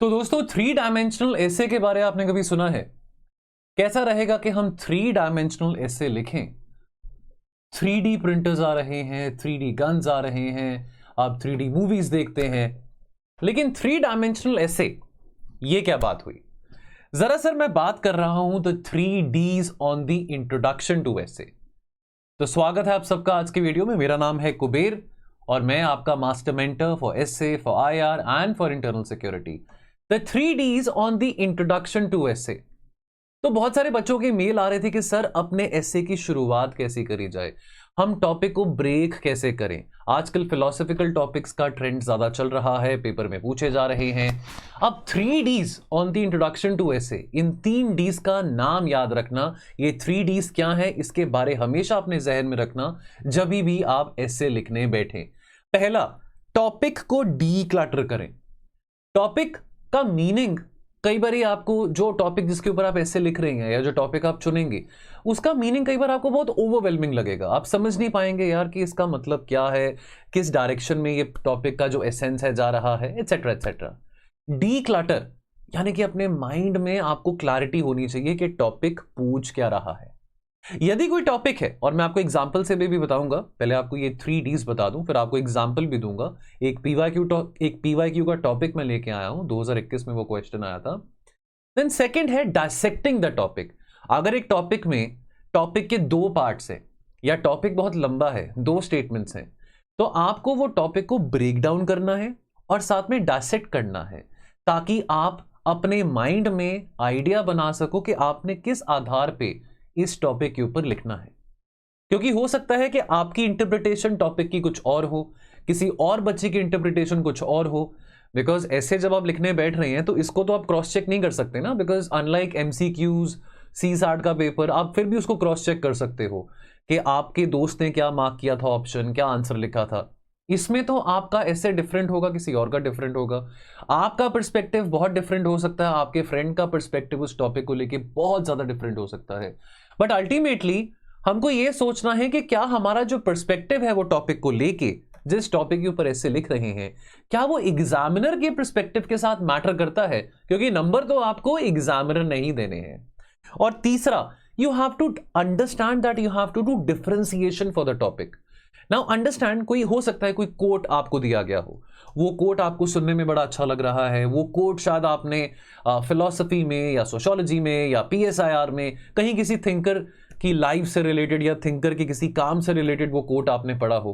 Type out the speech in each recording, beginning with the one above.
तो दोस्तों, three dimensional एसे के बारे में आपने कभी सुना है? कैसा रहेगा कि हम थ्री डायमेंशनल एसे लिखें? 3D प्रिंटर्स आ रहे हैं, 3D गन्स आ रहे हैं, आप 3D मूवीज देखते हैं, लेकिन थ्री डायमेंशनल एसे ये क्या बात हुई? जरा सर, मैं बात कर रहा हूं the 3Ds on the introduction to essay. तो स्वागत है आप सबका आज के वीडियो में। मेरा नाम है कुबेर और मैं आपका master mentor for essay, for IR and for internal security. The 3Ds on the introduction to essay. तो बहुत सारे बच्चों के मेल आ रहे थे कि सर, अपने एसे की शुरुआत कैसे करी जाए, हम टॉपिक को ब्रेक कैसे करें। आजकल फिलोसॉफिकल टॉपिक्स का ट्रेंड ज्यादा चल रहा है, पेपर में पूछे जा रहे हैं। अब 3Ds on the introduction to essay, इन 3Ds का नाम याद रखना। ये 3Ds क्या है, इसके बारे हमेशा अपने जहन में रखना जब भी आप एसे लिखने बैठे। पहला, टॉपिक को डीक्लटर करें। टॉपिक का मीनिंग, कई बार आपको जो टॉपिक जिसके ऊपर आप ऐसे लिख रहे हैं या जो टॉपिक आप चुनेंगे उसका मीनिंग कई बार आपको बहुत ओवरवेलमिंग लगेगा। आप समझ नहीं पाएंगे यार कि इसका मतलब क्या है, किस डायरेक्शन में ये टॉपिक का जो एसेंस है जा रहा है, एटसेट्रा एटसेट्रा। डीक्लटर यानी कि अपने माइंड में आपको क्लैरिटी होनी चाहिए कि टॉपिक पूछ क्या रहा है। यदि कोई टॉपिक है, और मैं आपको एग्जांपल से भी बताऊंगा, पहले आपको ये 3Ds बता दूं फिर आपको एग्जांपल भी दूंगा। एक पीवाईक्यू का टॉपिक मैं लेके आया हूं, 2021 में वो क्वेश्चन आया था। देन सेकंड है डायसेक्टिंग द टॉपिक। अगर एक टॉपिक में टॉपिक के दो पार्ट्स हैं या टॉपिक बहुत लंबा है, दो स्टेटमेंट्स हैं, तो आपको वो टॉपिक को ब्रेक डाउन करना है और साथ में डायसेक्ट करना है, ताकि आप अपने माइंड में आइडिया बना सको कि आपने किस आधार पे इस टॉपिक के ऊपर लिखना है। क्योंकि हो सकता है कि आपकी इंटरप्रिटेशन टॉपिक की कुछ और हो, किसी और बच्चे की इंटरप्रिटेशन कुछ और हो। बिकॉज ऐसे जब आप लिखने बैठ रहे हैं तो इसको तो आप क्रॉस चेक नहीं कर सकते ना, बिकॉज अनलाइक MCQs, CSAT का पेपर, आप फिर भी उसको क्रॉस चेक कर सकते हो कि आपके दोस्त ने क्या मार्क किया था, ऑप्शन क्या आंसर लिखा था। इसमें तो आपका ऐसे डिफरेंट होगा, किसी और का डिफरेंट होगा, आपका पर्सपेक्टिव बहुत डिफरेंट हो सकता है, आपके फ्रेंड का पर्सपेक्टिव उस टॉपिक को लेके बहुत ज्यादा डिफरेंट हो सकता है। बट अल्टीमेटली हमको यह सोचना है कि क्या हमारा जो पर्सपेक्टिव है वो टॉपिक को लेके, जिस टॉपिक के ऊपर ऐसे लिख रहे हैं, क्या वो एग्जामिनर के पर्सपेक्टिव के साथ मैटर करता है, क्योंकि नंबर तो आपको एग्जामिनर नहीं देने हैं। और तीसरा, you have to understand that you have to do differentiation for the topic. Now understand, कोई हो सकता है कोई कोट आपको दिया गया हो, वो कोट आपको सुनने में बड़ा अच्छा लग रहा है, वो कोट शायद आपने फिलॉसफी में या सोशियोलॉजी में या PSIR में कहीं किसी थिंकर की लाइफ से रिलेटेड या थिंकर के किसी काम से रिलेटेड वो कोट आपने पढ़ा हो।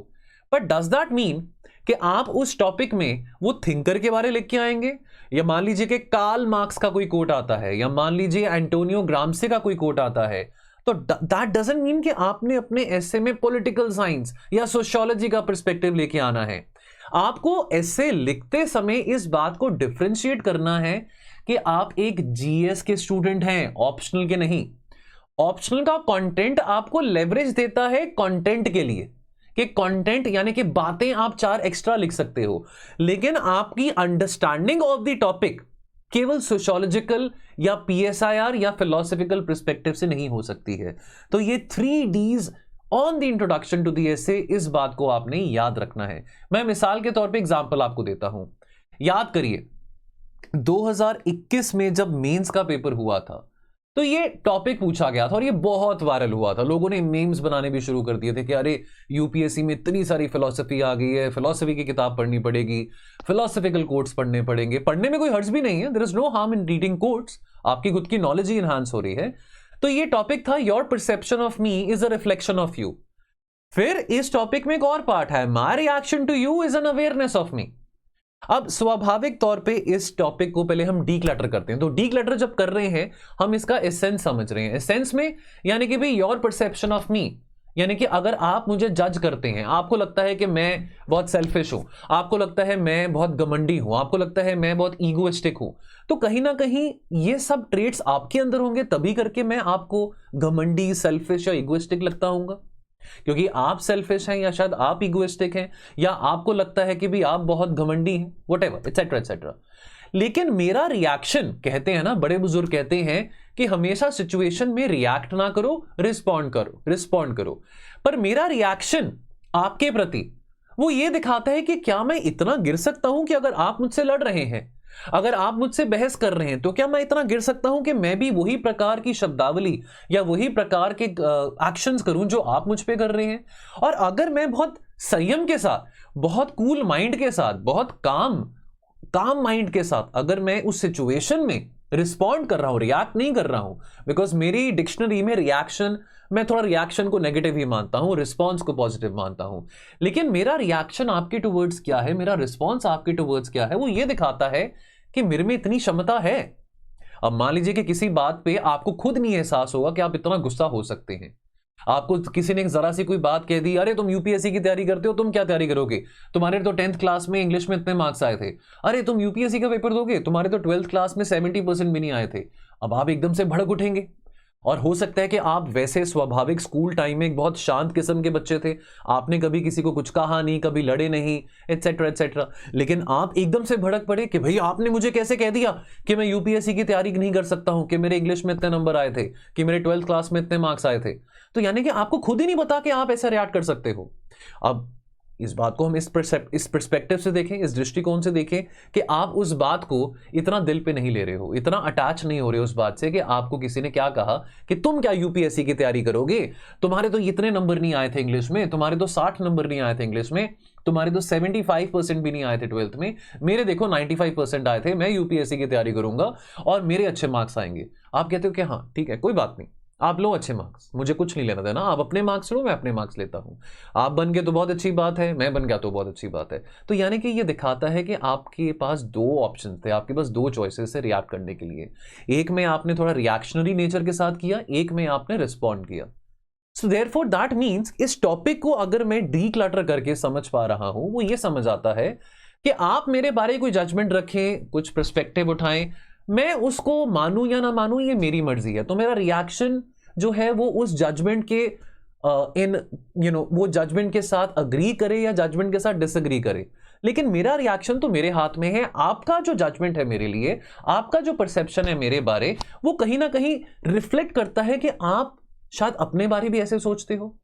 बट डज दैट मीन कि आप उस टॉपिक में वो थिंकर के बारे लिख के आएंगे? या मान लीजिए कि कार्ल मार्क्स का कोई कोट आता है, या मान लीजिए एंटोनियो ग्राम्सी का कोई कोट आता है, तो दैट डजंट मीन कि आपने अपने एसे में पॉलिटिकल साइंस या सोशियोलॉजी का पर्सपेक्टिव लेके आना है। आपको एसे लिखते समय इस बात को डिफरेंशिएट करना है कि आप एक GS के स्टूडेंट हैं, ऑप्शनल के नहीं। ऑप्शनल का कंटेंट आपको लेवरेज देता है कंटेंट के लिए, कि कंटेंट यानी कि बातें आप 4 एक्स्ट्रा लिख सकते हो, लेकिन आपकी अंडरस्टैंडिंग ऑफ द टॉपिक केवल सोशियोलॉजिकल या PSIR या फिलोसॉफिकल पर्सपेक्टिव से नहीं हो सकती है। तो ये 3Ds on the introduction to the essay, इस बात को आपने याद रखना है। मैं मिसाल के तौर पे एग्जांपल आपको देता हूं। याद करिए 2021 में जब मेंस का पेपर हुआ था तो ये टॉपिक पूछा गया था और ये बहुत वायरल हुआ था। लोगों ने मीम्स बनाने भी शुरू कर दिए थे कि अरे UPSC में इतनी सारी फिलॉसफी आ गई है, फिलॉसफी की किताब पढ़नी पड़ेगी, फिलोसॉफिकल कोट्स पढ़ने पड़ेंगे। पढ़ने में कोई हर्ज भी नहीं है, there is no harm in reading quotes, आपकी खुद की नॉलेज ही इनहांस हो रही है। तो ये टॉपिक था your perception of me is a reflection of you. फिर इस टॉपिक में एक और पार्ट है, my reaction to you is an awareness of me. अब स्वाभाविक तौर पे इस टॉपिक को पहले हम डीक्लटर करते हैं। तो डीक्लटर जब कर रहे हैं हम इसका एसेंस समझ रहे हैं। एसेंस में यानी कि भाई योर परसेप्शन ऑफ मी, यानी कि अगर आप मुझे जज करते हैं, आपको लगता है कि मैं बहुत सेल्फिश हूं, आपको लगता है मैं बहुत घमंडी हूं, आपको लगता है मैं बहुत ईगोइस्टिक हूं, तो कहीं ना कहीं ये सब ट्रेट्स आपके अंदर होंगे, तभी करके मैं आपको घमंडी, सेल्फिश या ईगोइस्टिक लगता हूंगा। क्योंकि आप सेल्फिश हैं या शायद आप इगोइस्टिक हैं या आपको लगता है कि भी आप बहुत घमंडी हैं, व्हाटएवर एटसेट्रा एटसेट्रा। लेकिन मेरा रिएक्शन, कहते हैं ना बड़े बुजुर्ग कहते हैं कि हमेशा सिचुएशन में रिएक्ट ना करो, रिस्पॉन्ड करो। पर मेरा रिएक्शन आपके प्रति वो ये दिखाता है कि क्या मैं इतना गिर सकता हूं कि अगर आप मुझसे लड़ रहे हैं अगर आप मुझसे बहस कर रहे हैं तो क्या मैं इतना गिर सकता हूं कि मैं भी वही प्रकार की शब्दावली या वही प्रकार के एक्शंस करूं जो आप मुझ पे कर रहे हैं? और अगर मैं बहुत संयम के साथ, बहुत कूल माइंड के साथ, बहुत काम माइंड के साथ अगर मैं उस सिचुएशन में रिस्पॉन्ड कर रहा हूं, रिएक्ट नहीं कर रहा हूं, बिकॉज मेरी डिक्शनरी में रिएक्शन, मैं थोड़ा रिएक्शन को नेगेटिव ही मानता हूं, रिस्पॉन्स को पॉजिटिव मानता हूं, लेकिन मेरा रिएक्शन आपके टुवर्ड्स क्या है, मेरा रिस्पॉन्स आपके टुवर्ड्स क्या है, वो ये दिखाता है कि मेरे में इतनी क्षमता है। अब मान लीजिए कि किसी बात पे आपको खुद नहीं एहसास होगा कि आप इतना गुस्सा हो सकते हैं। आपको किसी ने जरा सी कोई बात कह दी, अरे तुम यूपीएससी की तैयारी करते हो, तुम क्या तैयारी करोगे, तुम्हारे तो 10th क्लास में इंग्लिश में इतने मार्क्स आए थे, अरे तुम यूपीएससी का पेपर दोगे, तुम्हारे तो 12th क्लास में 70% भी नहीं आए थे। अब आप एकदम से भड़क उठेंगे। और हो सकता है कि आप वैसे स्वाभाविक स्कूल टाइम में एक बहुत शांत किस्म के बच्चे थे, आपने कभी किसी को कुछ कहा नहीं, कभी लड़े नहीं, एटसेट्रा एटसेट्रा, लेकिन आप एकदम से भड़क पड़े कि भाई आपने मुझे कैसे कह दिया कि मैं यूपीएससी की तैयारी नहीं कर सकता हूं, कि मेरे इंग्लिश में इतने नंबर आए थे, कि मेरे 12th क्लास में इतने मार्क्स आए थे। तो यानी कि आपको खुद ही नहीं पता कि आप ऐसा रिएक्ट कर सकते हो। अब इस बात को हम इस पर्सपेक्टिव से देखें, इस दृष्टिकोण से देखें कि आप उस बात को इतना दिल पे नहीं ले रहे हो, इतना अटैच नहीं हो रहे हो उस बात से कि आपको किसी ने क्या कहा कि तुम क्या यूपीएससी की तैयारी करोगे, तुम्हारे तो इतने नंबर नहीं आए थे इंग्लिश में, तुम्हारे तो 60 नंबर नहीं आए थे इंग्लिश में, तुम्हारे तो 75% भी नहीं आए थे 12th में, मेरे देखो 95% आए थे, मैं यूपीएससी की तैयारी करूंगा और मेरे अच्छे मार्क्स आएंगे। आप कहते हो कि हाँ ठीक है, कोई बात नहीं, आप लो अच्छे मार्क्स, मुझे कुछ नहीं लेना देना, आप अपने मार्क्स लो, मैं अपने मार्क्स लेता हूं, आप बन गए तो बहुत अच्छी बात है, मैं बन गया तो बहुत अच्छी बात है। तो यानी कि ये दिखाता है कि आपके पास दो ऑप्शन थे, आपके पास दो चॉइसेस है रिएक्ट करने के लिए। एक में आपने थोड़ा रिएक्शनरी नेचर के साथ किया, एक में आपने रिस्पॉन्ड किया। सो देयरफॉर दैट मीन्स इस टॉपिक को अगर मैं डीक्लटर करके समझ पा रहा हूं, वो ये समझ आता है कि आप मेरे बारे में कोई जजमेंट रखें, कुछ पर्सपेक्टिव उठाएं, मैं उसको मानूं या ना मानूं ये मेरी मर्जी है। तो मेरा रिएक्शन जो है वो उस जजमेंट के वो जजमेंट के साथ अग्री करे या जजमेंट के साथ डिसएग्री करे, लेकिन मेरा रिएक्शन तो मेरे हाथ में है। आपका जो जजमेंट है मेरे लिए, आपका जो परसेप्शन है मेरे बारे, वो कहीं ना कहीं रिफ्लेक्ट करता है कि आप शायद अपने बारे भी ऐसे सोचते हो।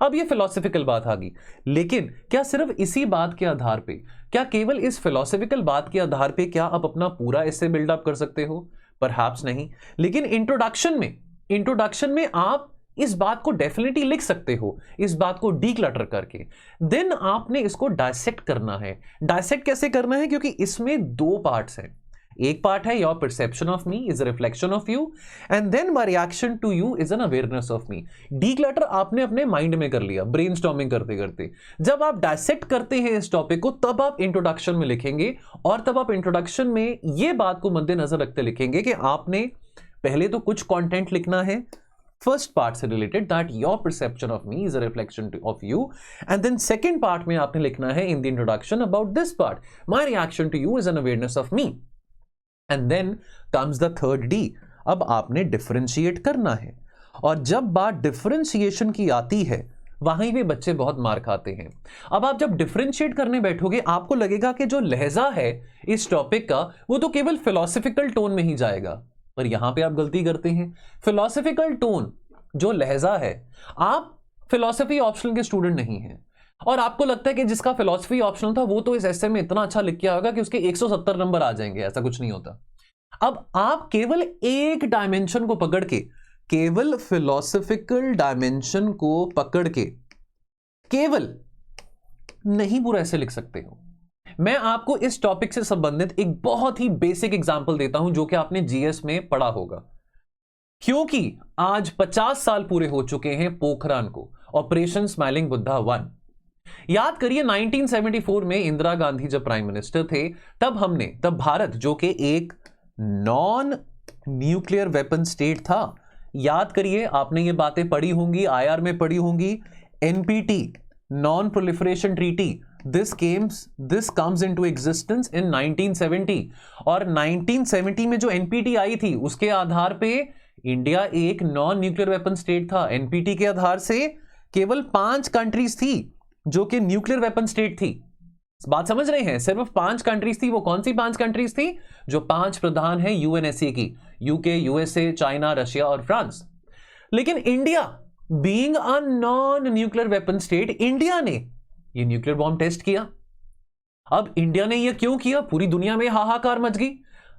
अब ये फिलोसफिकल बात आ गई, लेकिन क्या सिर्फ इसी बात के आधार पे, क्या केवल इस फिलोसफिकल बात के आधार पे क्या आप अपना पूरा ऐसे बिल्डअप कर सकते हो? परहैप्स नहीं, लेकिन इंट्रोडक्शन में आप इस बात को डेफिनेटली लिख सकते हो, इस बात को डीक्लटर करके। देन आपने इसको डायसेक्ट करना है। डायसेक्ट कैसे करना है? क्योंकि इसमें दो पार्ट्स हैं। एक पार्ट है your perception of me is a reflection of you, and then my reaction to you is an awareness of me. Declutter आपने अपने माइंड में कर लिया ब्रेनस्टॉर्मिंग करते करते। जब आप डायसेक्ट करते हैं इस टॉपिक को, तब आप इंट्रोडक्शन में लिखेंगे, और तब आप इंट्रोडक्शन में यह बात को मद्देनजर रखते लिखेंगे कि आपने पहले तो कुछ कंटेंट लिखना है फर्स्ट पार्ट से related, that your perception of me is a reflection of you, and then second part में आपने लिखना है in the introduction about this part, my reaction to you is an awareness of me, and then comes the third D. अब आपने differentiate करना है, और जब बात डिफरेंशिएशन की आती है वहीं पे बच्चे बहुत मार खाते हैं। अब आप जब डिफरेंशिएट करने बैठोगे, आपको लगेगा कि जो लहजा है इस टॉपिक का वो तो केवल फिलोसफिकल टोन में ही जाएगा, पर यहां पे आप गलती करते हैं। फिलोसफिकल टोन जो लहजा है, आप फिलोसफी ऑप्शनल के स्टूडेंट नहीं हैं, और आपको लगता है कि जिसका फिलॉसफी ऑप्शनल था वो तो इस एस्से में इतना अच्छा लिख के आएगा कि उसके 170 नंबर आ जाएंगे। ऐसा कुछ नहीं होता। अब आप केवल एक डायमेंशन को पकड़ के, केवल फिलोसफिकल डायमेंशन को पकड़ के केवल नहीं पूरा ऐसे लिख सकते हो। मैं आपको इस टॉपिक से संबंधित एक बहुत ही बेसिक एग्जांपल देता हूं जो कि आपने जीएस में पढ़ा होगा, क्योंकि आज 50 साल पूरे हो चुके हैं पोखरान को, ऑपरेशन स्माइलिंग बुद्धा 1। याद करिए 1974 में इंदिरा गांधी जब प्राइम मिनिस्टर थे, तब भारत जो कि एक नॉन न्यूक्लियर वेपन स्टेट था। याद करिए, आपने ये बातें पढ़ी होंगी, आईआर में पढ़ी होंगी, NPT non proliferation treaty, this comes into existence in 1970, और 1970 में जो एनपीटी आई थी उसके आधार पे इंडिया एक नॉन न्यूक्लियर वेपन स्टेट था। एनपीटी के आधार से केवल 5 कंट्रीज थी जो कि न्यूक्लियर वेपन स्टेट थी। बात समझ रहे हैं? सिर्फ 5 कंट्रीज थी। वो कौन सी 5 कंट्रीज थी? जो 5 प्रधान है यूएनएसए की, यूके, यूएसए, चाइना, रशिया और फ्रांस। लेकिन India being a non nuclear weapon state, India ने ये न्यूक्लियर बॉम्ब टेस्ट किया। अब इंडिया ने यह क्यों किया, पूरी दुनिया में हाहाकार मच गई।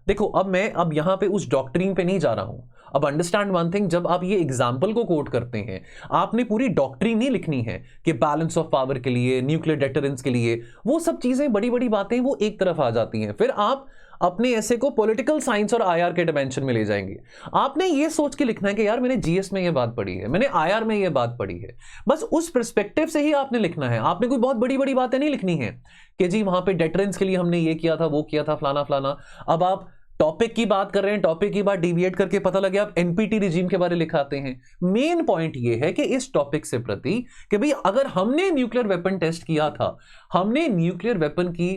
देखो अब मैं यहां पे उस डॉक्ट्रिन पे नहीं जा रहा हूं। अब अंडरस्टैंड वन थिंग, जब आप ये एग्जाम्पल को कोट करते हैं, आपने पूरी डॉक्ट्रिन नहीं लिखनी है कि बैलेंस ऑफ पावर के लिए, न्यूक्लियर डेटरेंस के लिए, वो सब चीजें बड़ी बड़ी बातें वो एक तरफ आ जाती हैं। फिर आप अपने ऐसे को पॉलिटिकल साइंस और आईआर के डिमेंशन में ले जाएंगे। आपने ये सोच के लिखना है कि यार मैंने जीएस में ये बात पढ़ी है, मैंने आईआर में ये बात पढ़ी है, बस उस पर्सपेक्टिव से ही आपने लिखना है। आपने कोई बहुत बड़ी बड़ी बातें नहीं लिखनी है कि जी वहां पे डेटरेंस के लिए हमने ये किया था, वो किया था, फलाना फलाना। अब आप टॉपिक की बात कर रहे हैं, टॉपिक की बात डिविएट करके पता लगे आप एनपीटी रिजीम के बारे लिखाते हैं। मेन पॉइंट ये है कि इस टॉपिक से प्रति कि भाई अगर हमने न्यूक्लियर वेपन टेस्ट किया था, हमने न्यूक्लियर वेपन की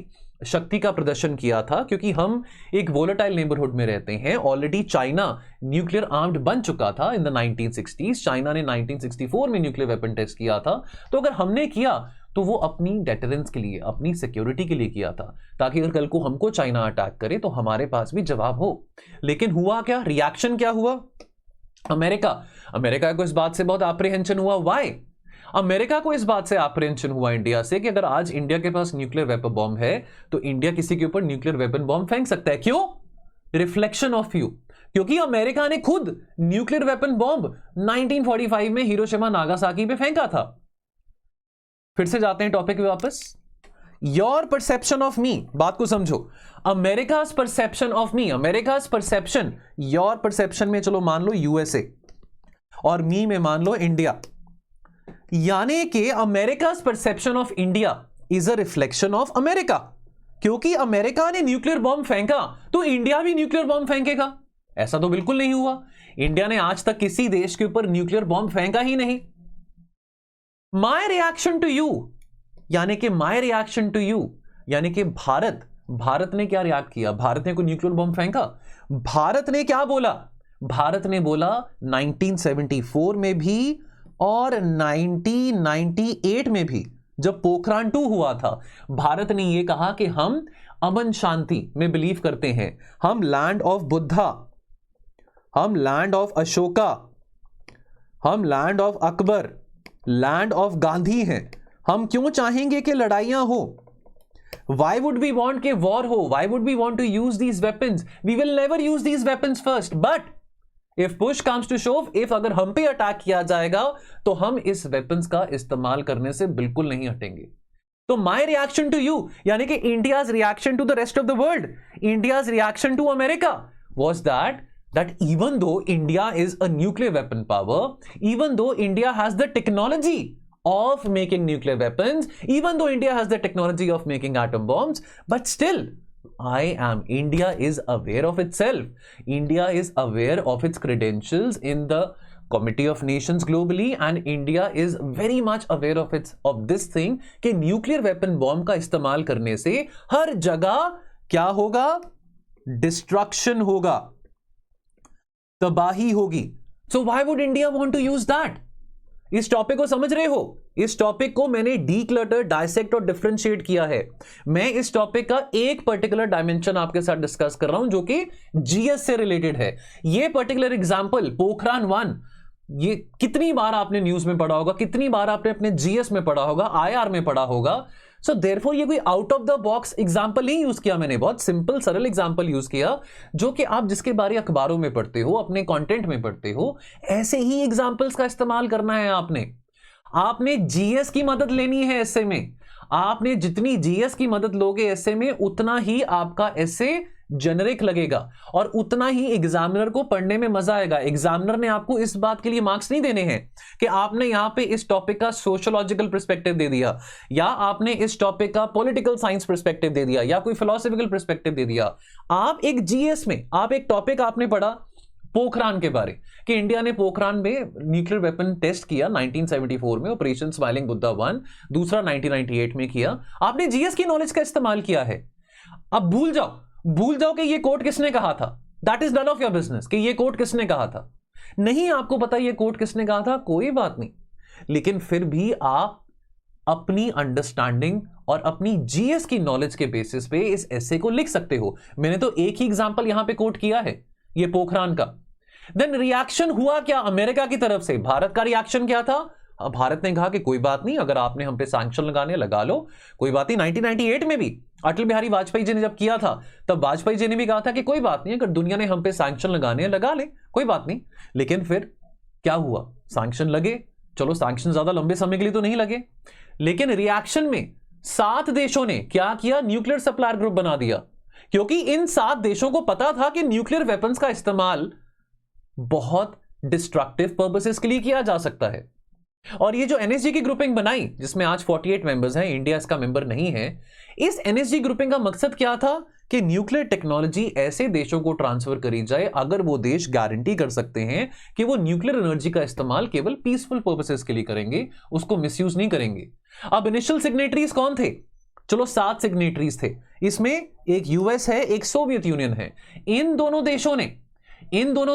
शक्ति का प्रदर्शन किया था, क्योंकि हम एक वोलेटाइल नेबरहुड में रहते हैं। ऑलरेडी चाइना न्यूक्लियर आर्म्ड बन चुका था इन द 1960s। चाइना ने 1964 में न्यूक्लियर वेपन टेस्ट किया था। तो अगर हमने किया तो वो अपनी डेटरेंस के लिए, अपनी सिक्योरिटी के लिए किया था, ताकि अगर कल को हमको चाइना अटैक करे तो हमारे पास भी जवाब हो। लेकिन हुआ क्या, रिएक्शन क्या हुआ? अमेरिका को इस बात से बहुत एप्रीहेंशन हुआ। व्हाई? अमेरिका को इस बात से एप्रीहेंशन हुआ इंडिया से कि अगर आज इंडिया के पास न्यूक्लियर वेपन बॉम्ब है तो इंडिया किसी के ऊपर न्यूक्लियर वेपन बॉम्ब फेंक सकता है। क्यों? Reflection of you. क्योंकि अमेरिका ने खुद न्यूक्लियर वेपन बॉम्ब 1945 में हिरोशिमा नागासाकी पे फेंका था। फिर से जाते हैं टॉपिक पे वापस। योर परसेप्शन ऑफ मी, बात को समझो। America's perception of me, America's perception, your perception में चलो मान लो यूएसए और मी में मान लो इंडिया। यानी कि America's perception of India is a reflection of America. क्योंकि अमेरिका ने न्यूक्लियर बॉम्ब फेंका तो इंडिया भी न्यूक्लियर बॉम्ब फेंकेगा? ऐसा तो बिल्कुल नहीं हुआ। इंडिया ने आज तक किसी देश के ऊपर न्यूक्लियर बॉम्ब फेंका ही नहीं। माई रिएक्शन टू यू, यानी कि माई रिएक्शन टू यू, यानी कि भारत ने क्या रिएक्ट किया? भारत ने कोई न्यूक्लियर बॉम्ब फेंका? भारत ने क्या बोला? भारत ने बोला 1974 में भी और 1998 में भी, जब पोखरान 2 हुआ था, भारत ने यह कहा कि हम अमन शांति में बिलीव करते हैं। हम लैंड ऑफ बुद्धा, हम लैंड ऑफ अशोका, हम land of Akbar, land of Gandhi हैं। हम क्यों चाहेंगे कि लड़ाइयां हो? Why would we want कि वॉर हो? Why would we want to use these weapons? We will never use these weapons first. But if push comes to shove, if अगर हम पे अटैक किया जाएगा तो हम इस weapons का इस्तेमाल करने से बिल्कुल नहीं हटेंगे। तो my reaction to you, यानी कि India's reaction to the rest of the world, India's reaction to America was that even though India is a nuclear weapon power, even though India has the technology of making nuclear weapons, even though India has the technology of making atom bombs, but still India is aware of itself. India is aware of its credentials in the Committee of Nations globally, and India is very much aware of this thing कि nuclear weapon bomb का इस्तेमाल करने से हर जगह क्या होगा? Destruction होगा, तबाही होगी। So why would India want to use that? इस टॉपिक को समझ रहे हो? इस टॉपिक को मैंने डीक्लटर, डायसेक्ट और डिफरेंशिएट किया है। मैं इस टॉपिक का एक पर्टिकुलर डायमेंशन आपके साथ डिस्कस कर रहा हूं जो कि जीएस से रिलेटेड है। ये पर्टिकुलर एग्जांपल पोखरान 1, ये कितनी बार आपने न्यूज में पढ़ा होगा, कितनी बार आपने अपने जीएस में पढ़ा होगा, आईआर में पढ़ा होगा। सो देयरफॉर ये कोई out of the box example नहीं यूज किया मैंने, बहुत सिंपल सरल एग्जांपल यूज किया जो कि आप जिसके बारे अखबारों में पढ़ते हो, अपने कंटेंट में पढ़ते हो, ऐसे ही एग्जांपल्स का इस्तेमाल करना है। आपने जीएस की मदद लेनी है ऐसे में। आपने जितनी जीएस की मदद लोगे ऐसे में, उतना ही आपका ऐसे जेनरिक लगेगा और उतना ही एग्जामिनर को पढ़ने में मजा आएगा। एग्जामिनर ने आपको इस बात के लिए मार्क्स नहीं देने हैं कि आपने यहां पे इस टॉपिक का सोशियोलॉजिकल पर्सपेक्टिव दे दिया, या आपने इस टॉपिक का पॉलिटिकल साइंस पर्सपेक्टिव दे दिया, या कोई फिलोसॉफिकल पर्सपेक्टिव दे दिया। आप एक जीएस में, आप एक टॉपिक आपने पढ़ा पोखरान के बारे कि इंडिया ने पोखरान में न्यूक्लियर वेपन टेस्ट किया 1974 में, ऑपरेशन स्माइलिंग बुद्धा 1, दूसरा 1998 में किया। आपने जीएस की नॉलेज का इस्तेमाल किया है। अब भूल जाओ कि ये कोट किसने कहा था। That is none of your business कि ये कोट किसने कहा था। नहीं आपको पता ये कोट किसने कहा था, कोई बात नहीं, लेकिन फिर भी आप अपनी अंडरस्टैंडिंग और अपनी जीएस की नॉलेज के बेसिस पे इस एसे को लिख सकते हो। मैंने तो एक ही एग्जांपल यहां पे कोट किया है, ये पोखरान का। देन रिएक्शन हुआ क्या अमेरिका की तरफ से? भारत का रिएक्शन क्या था? भारत ने कहा कि कोई बात नहीं, अगर आपने हम पे सैंक्शन लगाने लगा लो, कोई बात नहीं। 1998 में भी अटल बिहारी वाजपेयी जी ने जब किया था, तब वाजपेयी जी ने भी कहा था कि कोई बात नहीं, अगर दुनिया ने हम पे सैंक्शन लगाने लगा ले, कोई बात नहीं। लेकिन फिर क्या हुआ, सैंक्शन लगे, चलो सैंक्शन ज्यादा लंबे समय के लिए तो नहीं लगे, लेकिन रिएक्शन में 7 देशों ने क्या किया, न्यूक्लियर सप्लायर ग्रुप बना दिया, क्योंकि इन 7 देशों को पता था कि न्यूक्लियर वेपन्स का इस्तेमाल बहुत डिस्ट्रक्टिव पर्पसेस के लिए किया जा सकता है। और ये जो एनएसजी की ग्रुपिंग बनाई, जिसमें आज 48 मेंबर्स हैं, इंडिया इसका मेंबर नहीं है, इस एनएसजी ग्रुपिंग का मकसद क्या था कि न्यूक्लियर टेक्नोलॉजी ऐसे देशों को ट्रांसफर करी जाए अगर वो देश गारंटी कर सकते हैं कि वो न्यूक्लियर एनर्जी का इस्तेमाल केवल पीसफुल पर्पसेस के लिए करेंगे, उसको मिसयूज नहीं करेंगे। अब इनिशियल सिग्नेटरीज कौन थे, चलो 7 सिग्नेटरीज थे, इसमें एक यूएस है, एक सोवियत यूनियन है। इन दोनों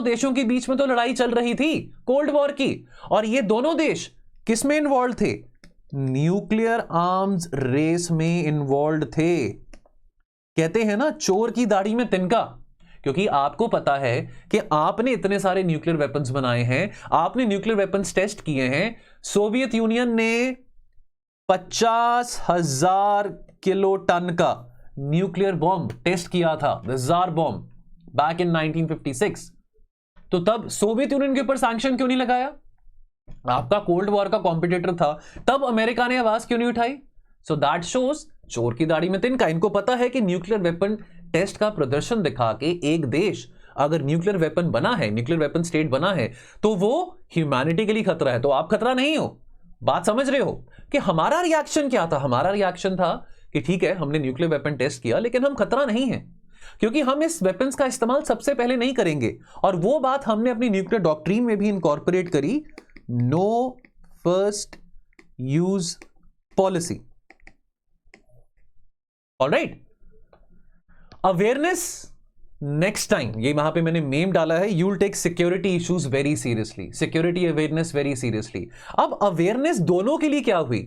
देशों के बीच में तो लड़ाई चल रही थी कोल्ड वॉर की, और ये दोनों देश किस में इन्वॉल्व थे, न्यूक्लियर आर्म्स रेस में इन्वॉल्व थे। कहते हैं ना चोर की दाढ़ी में तिनका, क्योंकि आपको पता है कि आपने इतने सारे न्यूक्लियर वेपन्स बनाए हैं, आपने न्यूक्लियर वेपन्स टेस्ट किए हैं। सोवियत यूनियन ने 50,000 किलो टन का न्यूक्लियर बॉम्ब टेस्ट किया था, the jar bomb, back in 1956। तो तब सोवियत यूनियन के ऊपर सैंक्शन क्यों नहीं लगाया, आपका कोल्ड वॉर का कॉम्पिटिटर था, तब अमेरिका ने आवाज क्यों नहीं उठाई। सो दैट शोज चोर की दाढ़ी में तिनका। इनको पता है कि न्यूक्लियर वेपन टेस्ट का प्रदर्शन दिखा के एक देश अगर न्यूक्लियर वेपन बना है, न्यूक्लियर वेपन स्टेट बना है, तो वो ह्यूमैनिटी के लिए खतरा है। तो आप खतरा नहीं हो, बात समझ रहे हो कि हमारा रिएक्शन क्या था, हमारा रिएक्शन था कि ठीक है हमने न्यूक्लियर वेपन टेस्ट किया, लेकिन हम खतरा नहीं है, क्योंकि हम इस वेपन्स का इस्तेमाल सबसे पहले नहीं करेंगे। और वो बात हमने अपनी न्यूक्लियर डॉक्ट्रिन में भी इनकॉर्पोरेट करी, no first use policy. Alright, awareness next time, ये वहां पे मैंने मेम डाला है, you will take security issues very seriously, security awareness very seriously. अब अवेयरनेस दोनों के लिए क्या हुई,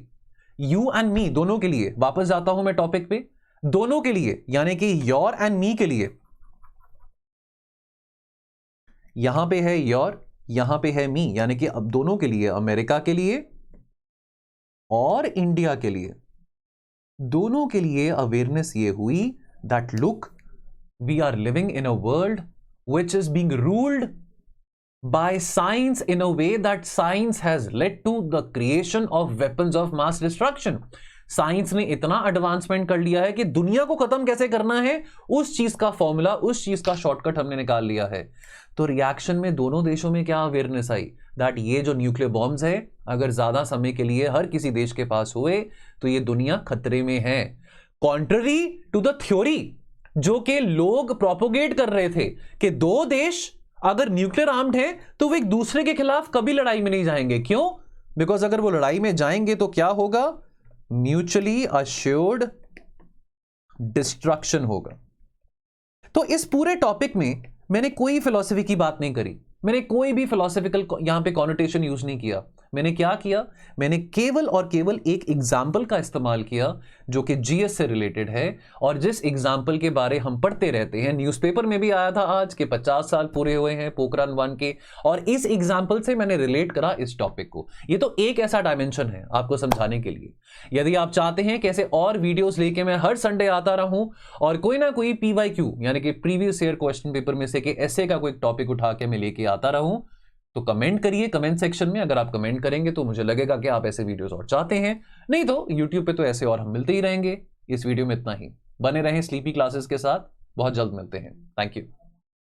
यू एंड मी, दोनों के लिए। वापस जाता हूं मैं टॉपिक पे, दोनों के लिए, यानी कि योर एंड मी के लिए। यहां पे है योर, यहां पे है मी, यानी कि अब दोनों के लिए, अमेरिका के लिए और इंडिया के लिए, दोनों के लिए अवेयरनेस ये हुई that look, we are living in a world which is being ruled by science in a way that science has led to the creation of weapons of mass destruction. Science ने इतना advancement कर लिया है कि दुनिया को खत्म कैसे करना है, उस चीज का फॉर्मूला, उस चीज का शॉर्टकट हमने निकाल लिया है। तो रिएक्शन में दोनों देशों में क्या अवेयरनेस आई, दैट ये जो न्यूक्लियर बॉम्ब्स है अगर ज्यादा समय के लिए हर किसी देश के पास हुए तो ये दुनिया खतरे में है। कॉन्ट्ररी टू द थ्योरी जो कि लोग प्रोपोगेट कर रहे थे कि दो देश अगर न्यूक्लियर आर्म्ड हैं तो वो एक दूसरे के खिलाफ कभी लड़ाई में नहीं जाएंगे। क्यों? बिकॉज अगर वो लड़ाई में जाएंगे तो क्या होगा, म्यूचुअली अश्योर्ड डिस्ट्रक्शन होगा। तो इस पूरे टॉपिक में मैंने कोई फिलॉसफी की बात नहीं करी, मैंने कोई भी फिलोसॉफिकल यहां पे कॉनोटेशन यूज नहीं किया। मैंने क्या किया, मैंने केवल और केवल एक एग्जाम्पल का इस्तेमाल किया जो कि जीएस से रिलेटेड है, और जिस एग्जाम्पल के बारे हम पढ़ते रहते हैं, न्यूज़पेपर में भी आया था आज के 50 साल पूरे हुए हैं पोखरान 1 के, और इस एग्जाम्पल से मैंने रिलेट करा इस टॉपिक को। ये तो एक ऐसा डायमेंशन है आपको समझाने के लिए। यदि आप चाहते हैं कैसे और वीडियोस लेके मैं हर संडे आता रहूं और कोई ना कोई पीवाईक्यू यानी कि प्रीवियस ईयर क्वेश्चन पेपर में से कि ऐसे का कोई टॉपिक उठा के मैं लेके आता रहूं, तो कमेंट करिए कमेंट सेक्शन में। अगर आप कमेंट करेंगे तो मुझे लगेगा कि आप ऐसे वीडियोस और चाहते हैं, नहीं तो यूट्यूब पे तो ऐसे और हम मिलते ही रहेंगे। इस वीडियो में इतना ही, बने रहें स्लीपी क्लासेस के साथ, बहुत जल्द मिलते हैं। Thank you.